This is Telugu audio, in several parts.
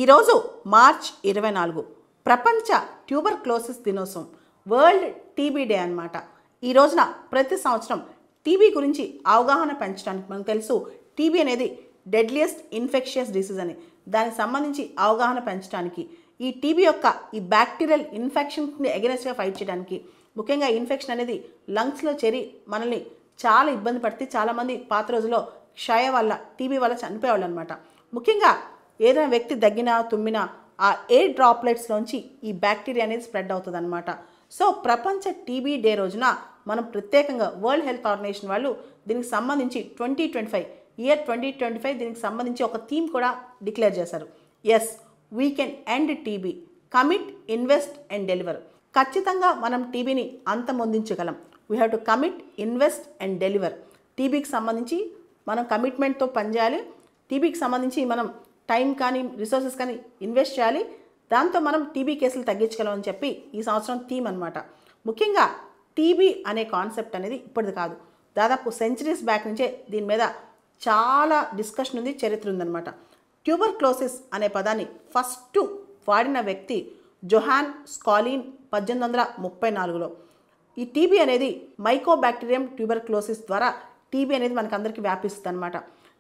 ఈరోజు మార్చ్ 24 ప్రపంచ ట్యూబర్క్లోసిస్ దినోత్సవం, వరల్డ్ టీబీ డే అన్నమాట. ఈ రోజున ప్రతి సంవత్సరం టీబీ గురించి అవగాహన పెంచడానికి, మనకు తెలుసు టీబీ అనేది డెడ్లియెస్ట్ ఇన్ఫెక్షియస్ డిసీజ్ అని, దానికి సంబంధించి అవగాహన పెంచడానికి, ఈ టీబీ యొక్క ఈ బ్యాక్టీరియల్ ఇన్ఫెక్షన్ని అగెనెస్ట్గా ఫైట్ చేయడానికి, ముఖ్యంగా ఇన్ఫెక్షన్ అనేది లంగ్స్లో చేరి మనల్ని చాలా ఇబ్బంది పడితే చాలామంది పాత రోజుల్లో క్షయ వల్ల, టీబీ వల్ల చనిపోయేవాళ్ళు అనమాట. ముఖ్యంగా ఏదైనా వ్యక్తి దగ్గినా తుమ్మినా ఆ ఎయిర్ డ్రాప్లెట్స్లోంచి ఈ బ్యాక్టీరియా అనేది స్ప్రెడ్ అవుతుంది అనమాట. సో ప్రపంచ టీబీ డే రోజున మనం ప్రత్యేకంగా వరల్డ్ హెల్త్ ఆర్గనైజేషన్ వాళ్ళు దీనికి సంబంధించి 2025 దీనికి సంబంధించి ఒక థీమ్ కూడా డిక్లేర్ చేశారు. Yes, we can end TB, commit, invest and deliver. ఖచ్చితంగా మనం టీబీని అంతమొందించగలం. We have to commit, invest and deliver. టీబీకి సంబంధించి మనం కమిట్మెంట్తో పనిచేయాలి. టీబీకి సంబంధించి మనం టైం కానీ రిసోర్సెస్ కానీ ఇన్వెస్ట్ చేయాలి. దాంతో మనం టీబీ కేసులు తగ్గించగలం అని చెప్పి ఈ సంవత్సరం థీమ్ అనమాట. ముఖ్యంగా టీబీ అనే కాన్సెప్ట్ అనేది ఇప్పటిది కాదు, దాదాపు సెంచరీస్ బ్యాక్ నుంచే దీని మీద చాలా డిస్కషన్ ఉంది, చరిత్ర ఉందన్నమాట. ట్యూబర్క్లోసిస్ అనే పదాన్ని ఫస్ట్ వాడిన వ్యక్తి జొహాన్ స్కాలిన్ 1834లో. ఈ టీబీ అనేది మైకోబాక్టీరియం ట్యూబర్క్లోసిస్ ద్వారా టీబీ అనేది మనకందరికీ వ్యాపిస్తుంది అనమాట.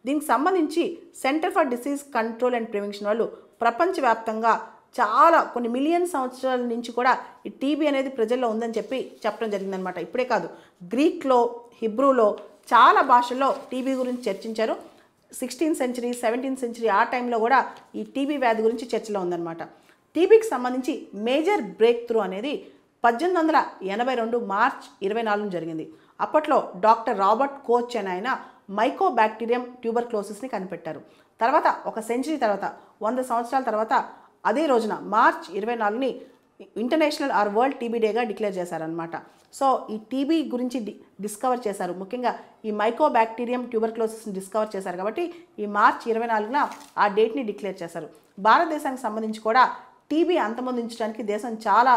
దీనికి సంబంధించి centre for disease control and prevention వాళ్ళు ప్రపంచవ్యాప్తంగా చాలా కొన్ని మిలియన్ సంవత్సరాల నుంచి కూడా ఈ టీబీ అనేది ప్రజల్లో ఉందని చెప్పి చెప్పడం జరిగిందనమాట. ఇప్పుడే కాదు, గ్రీక్లో, హిబ్రూలో, చాలా భాషల్లో టీబీ గురించి చర్చించారు. 16th century 17th century ఆ టైంలో కూడా ఈ టీబీ వ్యాధి గురించి చర్చలో ఉందన్నమాట. టీబీకి సంబంధించి మేజర్ బ్రేక్ త్రూ అనేది 1882 మార్చ్ 24 జరిగింది. అప్పట్లో డాక్టర్ రాబర్ట్ కోచ్ అని ఆయన మైకోబాక్టీరియం ట్యూబర్క్లోసిస్ని కనిపెట్టారు. తర్వాత ఒక సెంచరీ తర్వాత, 100 సంవత్సరాల తర్వాత అదే రోజున మార్చ్ 24ని ఇంటర్నేషనల్ ఆర్ వరల్డ్ టీబీ డేగా డిక్లేర్ చేశారనమాట. సో ఈ టీబీ గురించి డిస్కవర్ చేశారు, ముఖ్యంగా ఈ మైకోబాక్టీరియం ట్యూబర్క్లోసిస్ని డిస్కవర్ చేశారు కాబట్టి ఈ మార్చ్ 24న ఆ డేట్ని డిక్లేర్ చేశారు. భారతదేశానికి సంబంధించి కూడా టీబీ అంతమొందించడానికి దేశం చాలా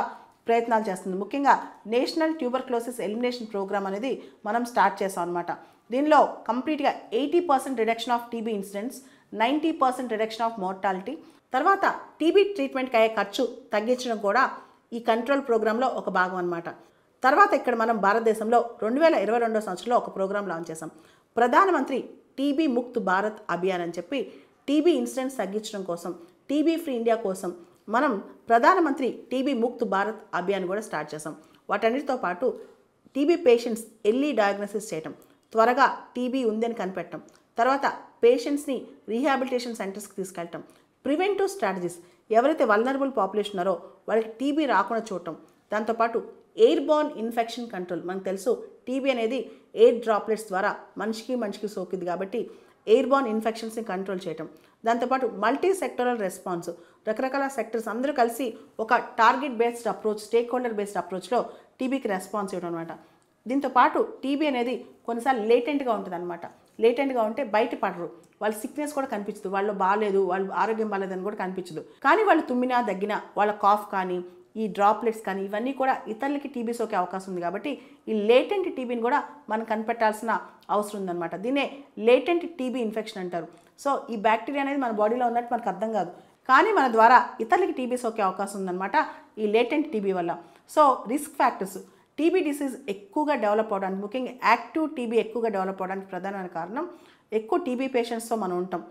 ప్రయత్నాలు చేస్తుంది. ముఖ్యంగా నేషనల్ ట్యూబర్క్లోసిస్ ఎలిమినేషన్ ప్రోగ్రామ్ అనేది మనం స్టార్ట్ చేసాం అనమాట. దీనిలో కంప్లీట్గా 80% reduction of TB incidents, 90% reduction of mortality, తర్వాత టీబీ ట్రీట్మెంట్కి అయ్యే ఖర్చు తగ్గించడం కూడా ఈ కంట్రోల్ ప్రోగ్రాంలో ఒక భాగం అనమాట. తర్వాత ఇక్కడ మనం భారతదేశంలో 2022 సంవత్సరంలో ఒక ప్రోగ్రాం లాంచ్ చేసాం, ప్రధానమంత్రి టీబీ ముక్త్ భారత్ అభియాన్ అని చెప్పి. టీబీ ఇన్సిడెంట్స్ తగ్గించడం కోసం, టీబీ ఫ్రీ ఇండియా కోసం మనం ప్రధానమంత్రి టీబీ ముక్త్ భారత్ అభియాన్ కూడా స్టార్ట్ చేసాం. వాటన్నిటితో పాటు టీబీ పేషెంట్స్ ఎర్లీ డయాగ్నోసిస్ చేయటం, త్వరగా టీబీ ఉందని కనిపెట్టడం, తర్వాత పేషెంట్స్ని రీహాబిలిటేషన్ సెంటర్స్కి తీసుకెళ్ళటం, ప్రివెంటివ్ స్ట్రాటజీస్, ఎవరైతే వల్నరబుల్ పాపులేషన్ ఉన్నారో వాళ్ళకి టీబీ రాకుండా చూడటం, దాంతోపాటు ఎయిర్ బోర్న్ ఇన్ఫెక్షన్ కంట్రోల్. మనకు తెలుసు టీబీ అనేది ఎయిర్ డ్రాప్లెట్స్ ద్వారా మనిషికి సోకింది కాబట్టి ఎయిర్ బోర్న్ ఇన్ఫెక్షన్స్ని కంట్రోల్ చేయటం, దాంతోపాటు మల్టీ సెక్టరల్ రెస్పాన్స్, రకరకాల సెక్టర్స్ అందరూ కలిసి ఒక target based approach, stakeholder based అప్రోచ్లో టీబీకి రెస్పాన్స్ ఇవ్వడం అనమాట. దీంతోపాటు టీబీ అనేది కొన్నిసార్లు లేటెంట్గా ఉంటుంది అనమాట. లేటెంట్గా ఉంటే బయటపడరు, వాళ్ళ సిక్నెస్ కూడా కనిపించదు, వాళ్ళు బాగాలేదు, వాళ్ళు ఆరోగ్యం బాగాలేదని కూడా కనిపించదు. కానీ వాళ్ళు తుమ్మినా దగ్గినా వాళ్ళ కాఫ్ కానీ ఈ డ్రాప్లెట్స్ కానీ ఇవన్నీ కూడా ఇతరులకి టీబీ సోకే అవకాశం ఉంది కాబట్టి ఈ లేటెంట్ టీబీని కూడా మనం కనిపెట్టాల్సిన అవసరం ఉందన్నమాట. దీన్నే లేటెంట్ టీబీ ఇన్ఫెక్షన్ అంటారు. సో ఈ బ్యాక్టీరియా అనేది మన బాడీలో ఉన్నట్టు మనకు అర్థం కాదు, కానీ మన ద్వారా ఇతరులకి టీబీ సోకే అవకాశం ఉందన్నమాట ఈ లేటెంట్ టీబీ వల్ల. So risk factors, TB disease ఎక్కువగా డెవలప్ అవడానికి, ముఖ్యంగా యాక్టివ్ టీబీ ఎక్కువగా డెవలప్ అవడానికి ప్రధానమైన కారణం ఎక్కువ టీబీ పేషెంట్స్తో మనం ఉంటాం,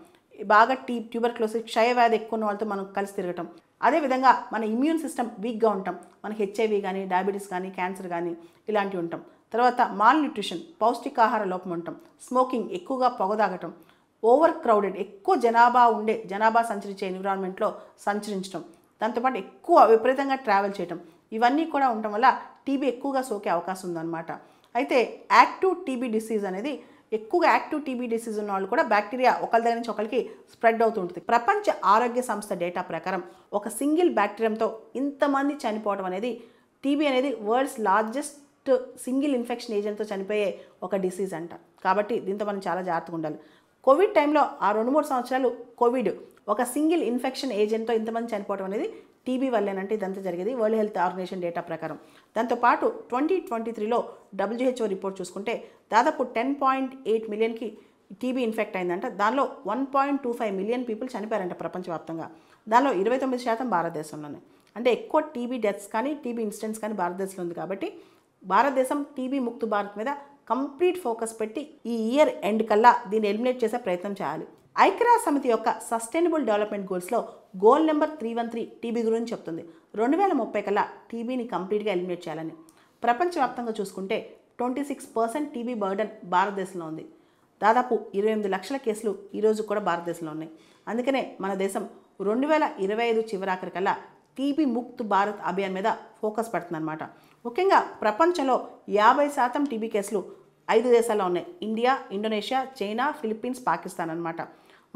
బాగా ట్యూబర్క్లోసిస్ క్షయవ్యాధి ఎక్కువ ఉన్న వాళ్ళతో మనం కలిసి తిరగటం, అదేవిధంగా మన ఇమ్యూన్ సిస్టమ్ వీక్గా ఉంటాం, మనకి హెచ్ఐవి కానీ డయాబెటీస్ కానీ క్యాన్సర్ కానీ ఇలాంటివి ఉంటాం. తర్వాత మాల్ న్యూట్రిషన్, పౌష్టికాహార లోపం ఉంటాం, స్మోకింగ్, ఎక్కువగా పొగదాగటం, ఓవర్ క్రౌడెడ్, ఎక్కువ జనాభా సంచరించే ఎన్విరాన్మెంట్లో సంచరించడం, దాంతోపాటు ఎక్కువ విపరీతంగా ట్రావెల్ చేయటం, ఇవన్నీ కూడా ఉండటం వల్ల టీబీ ఎక్కువగా సోకే అవకాశం ఉందన్నమాట. అయితే యాక్టివ్ టీబీ డిసీజ్ అనేది, ఎక్కువగా యాక్టివ్ టీబీ డిసీజ్ ఉన్న వాళ్ళు కూడా బ్యాక్టీరియా ఒకరి దగ్గర నుంచి ఒకరికి స్ప్రెడ్ అవుతూ ఉంటుంది. ప్రపంచ ఆరోగ్య సంస్థ డేటా ప్రకారం ఒక సింగిల్ బ్యాక్టీరియంతో ఇంతమంది చనిపోవడం అనేది, టీబీ అనేది వరల్డ్స్ లార్జెస్ట్ సింగిల్ ఇన్ఫెక్షన్ ఏజెంట్తో చనిపోయే ఒక డిసీజ్ అంట. కాబట్టి దీంతో మనం చాలా జాగ్రత్తగా ఉండాలి. కోవిడ్ టైంలో ఆ 2-3 సంవత్సరాలు కోవిడ్ ఒక సింగిల్ ఇన్ఫెక్షన్ ఏజెంట్తో ఇంతమంది చనిపోవడం అనేది టీబీ వల్లేనంటే ఇదంతా జరిగేది వరల్డ్ హెల్త్ ఆర్గనైజేషన్ డేటా ప్రకారం. దాంతోపాటు 2023లో WHO రిపోర్ట్ చూసుకుంటే దాదాపు 10.8 మిలియన్కి టీబీ ఇన్ఫెక్ట్ అయిందంట. దానిలో 1.25 మిలియన్ పీపుల్ చనిపోయారంట ప్రపంచవ్యాప్తంగా. దానిలో 29% భారతదేశంలోనే. అంటే ఎక్కువ టీబీ డెత్స్ కానీ టీబీ ఇన్సిడెంట్స్ కానీ భారతదేశంలో ఉంది కాబట్టి భారతదేశం టీబీ ముక్త భారత్ మీద కంప్లీట్ ఫోకస్ పెట్టి ఈ ఇయర్ ఎండ్ కల్లా దీన్ని ఎలిమినేట్ చేసే ప్రయత్నం చేయాలి. ఐక్యరాజ్య సమితి యొక్క సస్టైనబుల్ డెవలప్మెంట్ గోల్స్లో గోల్ నెంబర్ 313 టీబీ గురించి చెప్తుంది. 2030 కల్లా టీబీని కంప్లీట్గా ఎలిమినేట్ చేయాలని. ప్రపంచవ్యాప్తంగా చూసుకుంటే 26% టీబీ బర్డన్ భారతదేశంలో ఉంది. దాదాపు 28 లక్షల కేసులు ఈరోజు కూడా భారతదేశంలో ఉన్నాయి. అందుకనే మన దేశం 2025 చివరాఖరికల్లా టీబీ ముక్త్ భారత్ అభియాన్ మీద ఫోకస్ పెడుతుందన్నమాట. ముఖ్యంగా ప్రపంచంలో 50% టీబీ కేసులు 5 దేశాల్లో ఉన్నాయి. India, Indonesia, China, Philippines, Pakistan అన్నమాట.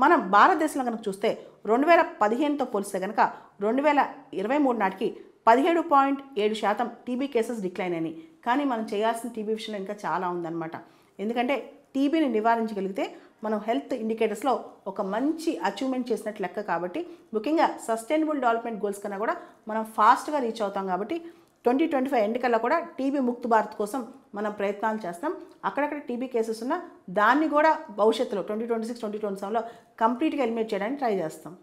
మనం భారతదేశంలో కనుక చూస్తే 2015తో పోలిస్తే కనుక 2023 నాటికి 17.7% టీబీ కేసెస్ డిక్లైన్ అయినాయి. కానీ మనం చేయాల్సిన టీబీ విషయంలో ఇంకా చాలా ఉందన్నమాట. ఎందుకంటే టీబీని నివారించగలిగితే మనం హెల్త్ ఇండికేటర్స్లో ఒక మంచి అచీవ్మెంట్ చేసినట్టు లెక్క. కాబట్టి ముఖ్యంగా సస్టైనబుల్ డెవలప్మెంట్ గోల్స్ కన్నా కూడా మనం ఫాస్ట్గా రీచ్ అవుతాం. కాబట్టి 2025 ఎండ్ కల్లా కూడా టీబీ ముక్త్ భారత్ కోసం మనం ప్రయత్నాలు చేస్తాం. అక్కడక్కడ టీబీ కేసెస్ ఉన్నా దాన్ని కూడా భవిష్యత్తులో 2026, 2027లో కంప్లీట్గా ఎలిమినేట్ చేయడానికి ట్రై చేస్తాం.